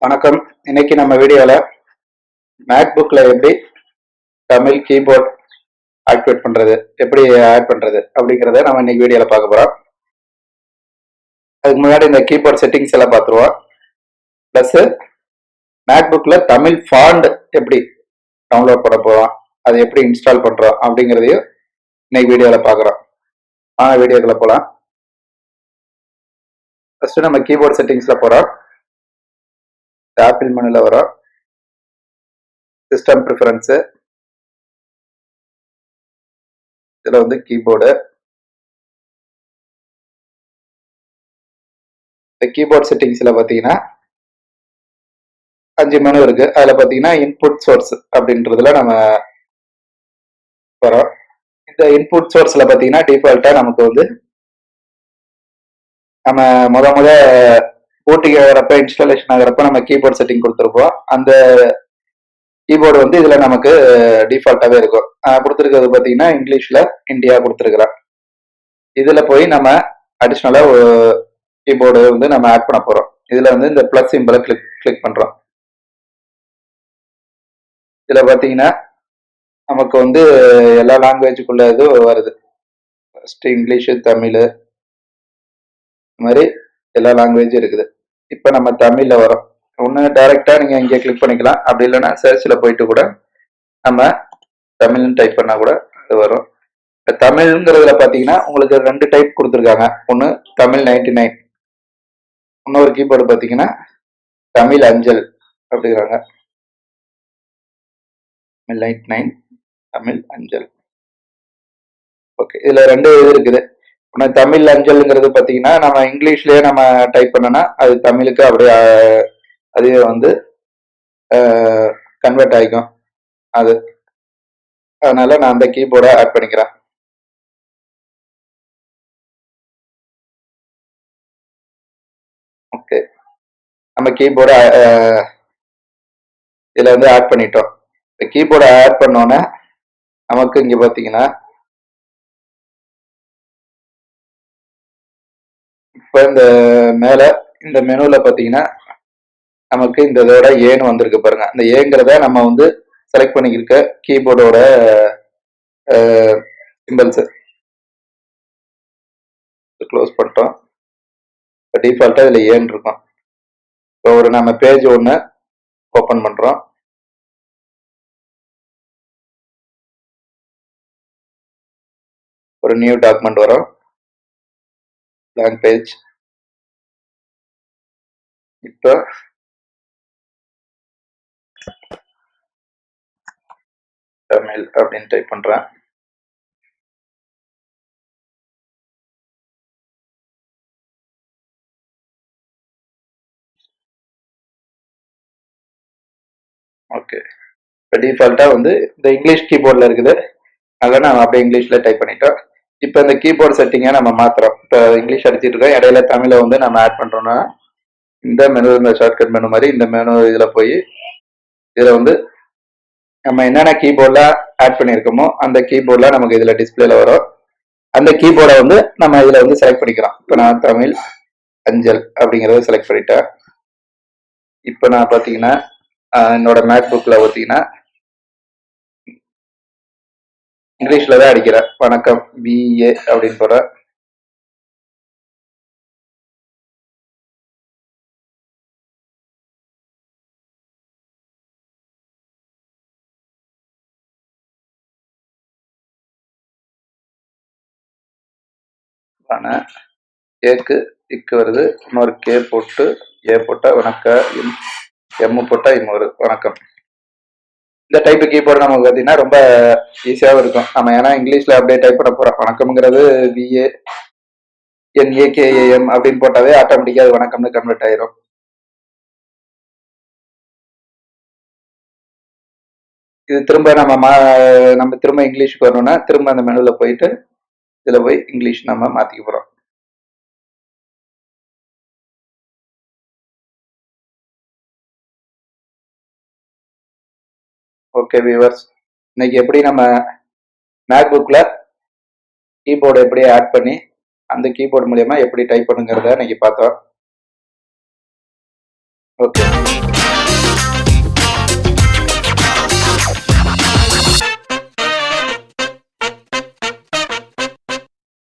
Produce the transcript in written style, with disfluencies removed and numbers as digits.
வணக்கம். இன்னைக்கு நம்ம வீடியோல மேக்புக்ல எப்படி தமிழ் கீபோர்ட் ஆக்டிவேட் பண்றது, எப்படி ஆட் பண்றது அப்படிங்கிறத நம்ம இன்னைக்கு வீடியோல பார்க்க போறோம். அதுக்கு முன்னாடி இந்த கீபோர்ட் செட்டிங்ஸ் எல்லாம் பார்த்துருவோம். பிளஸ் மேக்புக்ல தமிழ் ஃபாண்ட் எப்படி டவுன்லோட் பண்ண போறோம், அதை எப்படி இன்ஸ்டால் பண்றோம் அப்படிங்கிறதையும் இன்னைக்கு வீடியோல பார்க்குறோம். வீடியோக்குள்ள போகலாம். ஃபர்ஸ்ட் நம்ம கீபோர்ட் செட்டிங்ஸ்ல போறோம். ஆப்பிள் மெனுல வரும். சிஸ்டம் ப்ரிஃபரன்ஸு, இதில் வந்து கீபோர்டு. இந்த கீபோர்ட் செட்டிங்ஸில் பார்த்தீங்கன்னா 5 மெனு இருக்கு. அதில் பார்த்தீங்கன்னா இன்புட் சோர்ஸ் அப்படின்றதுல நம்ம வரோம். இந்த இன்புட் சோர்ஸில் பார்த்தீங்கன்னா டிஃபால்ட்டாக நமக்கு வந்து நம்ம முத பூட்டிங் ஆகிறப்ப, இன்ஸ்டாலேஷன் ஆகிறப்ப நம்ம கீபோர்ட் செட்டிங் கொடுத்துருப்போம். அந்த கீபோர்டு வந்து இதில் நமக்கு டிஃபால்ட்டாகவே இருக்கும். கொடுத்துருக்கிறது பார்த்தீங்கன்னா இங்கிலீஷில் இந்தியா கொடுத்துருக்குறேன். இதில் போய் நம்ம அடிஷ்னலாக ஒரு கீபோர்டு வந்து நம்ம ஆட் பண்ண போகிறோம். இதில் வந்து இந்த ப்ளஸ் சிம்பிளை கிளிக் பண்ணுறோம். இதில் பார்த்தீங்கன்னா நமக்கு வந்து எல்லா லாங்குவேஜுக்குள்ள இதுவும் வருது. ஃபஸ்ட்டு இங்கிலீஷு, தமிழ், இந்த மாதிரி எல்லா லாங்குவேஜும் இருக்குது. இப்போ நம்ம தமிழில் வரோம். ஒன்று டைரெக்டாக நீங்கள் இங்கே கிளிக் பண்ணிக்கலாம். அப்படி இல்லைன்னா சர்ச்சில் போயிட்டு கூட நம்ம தமிழ்னு டைப் பண்ணால் கூட அது வரும். இப்போ தமிழ்ங்கிறதுல பார்த்தீங்கன்னா உங்களுக்கு 2 டைப் கொடுத்துருக்காங்க. ஒன்று தமிழ் 99, இன்னொரு கீபோர்டு பார்த்தீங்கன்னா தமிழ் அஞ்சல் அப்படிங்கிறாங்க. தமிழ் 99, தமிழ் அஞ்சல். ஓகே, இதில் 2 இது இருக்குது. ஒன்று தமிழ் அஞ்சல்ங்கிறது பார்த்தீங்கன்னா நம்ம இங்கிலீஷ்லேயே நம்ம டைப் பண்ணோன்னா அது தமிழுக்கு அப்படியே அதுவே வந்து கன்வெர்ட் ஆகிக்கும். அது அதனால நான் அந்த கீபோர்டை ஆட் பண்ணிக்கிறேன். ஓகே, நம்ம கீபோர்டை இதில் வந்து ஆட் பண்ணிட்டோம். இந்த கீபோர்டை ஆட் பண்ணோன்னே நமக்கு இங்கே பார்த்தீங்கன்னா இப்போ இந்த மேலே இந்த மெனுவில் பார்த்தீங்கன்னா நமக்கு இந்த இதோட ஏன்னு வந்திருக்கு பாருங்க. இந்த ஏங்கிறத நம்ம வந்து செலக்ட் பண்ணிக்கிருக்க கீபோர்டோட சிம்பிள்ஸு க்ளோஸ் பண்ணிட்டோம். இப்போ டிஃபால்ட்டாக இதில் ஏன்னு இருக்கும். இப்போ ஒரு நம்ம பேஜ் ஒன்று ஓப்பன் பண்ணுறோம். ஒரு நியூ டாக்குமெண்ட் வரும், blank பேஜ். இப்போ தமிழ் அப்படின்னு டைப் பண்ணுறேன். ஓகே, இப்போ டிஃபால்ட்டாக வந்து இந்த இங்கிலீஷ் கீபோர்டில் இருக்குது. அதனால் நம்ம அப்படியே இங்கிலீஷில் டைப் பண்ணிட்டோம். இப்போ இந்த கீபோர்டு செட்டிங்கை நம்ம மாற்றுறோம். இப்போ இங்கிலீஷ் அடிச்சிட்டு இருக்கோம், இடையில தமிழை வந்து நம்ம ஆட் பண்ணுறோம்னா இந்த மெனு, இந்த ஷார்ட்கட் மெனு மாதிரி இந்த மெனு இதில் போய் இதில் வந்து நம்ம என்னென்ன கீபோர்டில் ஆட் பண்ணியிருக்கோமோ அந்த கீபோர்டில் நமக்கு இதில் டிஸ்பிளேல வரும். அந்த கீபோர்டை வந்து நம்ம இதில் வந்து செலக்ட் பண்ணிக்கிறோம். இப்போ நான் தமிழ் அஞ்சல் அப்படிங்கிறத செலக்ட் பண்ணிட்டேன். இப்போ நான் பார்த்தீங்கன்னா என்னோட மேக்புக்கில் பார்த்தீங்கன்னா இங்கிலீஷில் தான் அடிக்கிறேன். வணக்கம் பிஏ அப்படின்னு போகிறேன். ஏக்கு இக்கு வருது, இன்னொரு கே போட்டு ஏ போட்டா வணக்கம், எம் போட்டா இன்னொரு வணக்கம். இந்த டைப்பு கீபோர்டு நமக்கு பார்த்தீங்கன்னா ரொம்ப ஈஸியாகவும் இருக்கும். நம்ம ஏன்னா இங்கிலீஷில் அப்படியே டைப் பண்ண போகிறோம். வணக்கம்ங்கிறது பிஏ என்ஏகேஏஎம் அப்படின்னு போட்டாவே ஆட்டோமேட்டிக்காக அது வணக்கம்னு கன்வெர்ட் ஆயிரும். இது திரும்ப நம்ம திரும்ப இங்கிலீஷுக்கு வரணும்னா திரும்ப அந்த மெனுவில் போயிட்டு இதில் போய் இங்கிலீஷ் நம்ம மாற்றிக்க போகிறோம். ஓகே வியூவர்ஸ், இன்னைக்கு எப்படி நம்ம மேக்புக்கில் கீபோர்டு எப்படி ஆட் பண்ணி அந்த கீபோர்டு மூலயமா எப்படி டைப் பண்ணுங்கிறத இன்னைக்கு பார்த்தோம். ஓகே.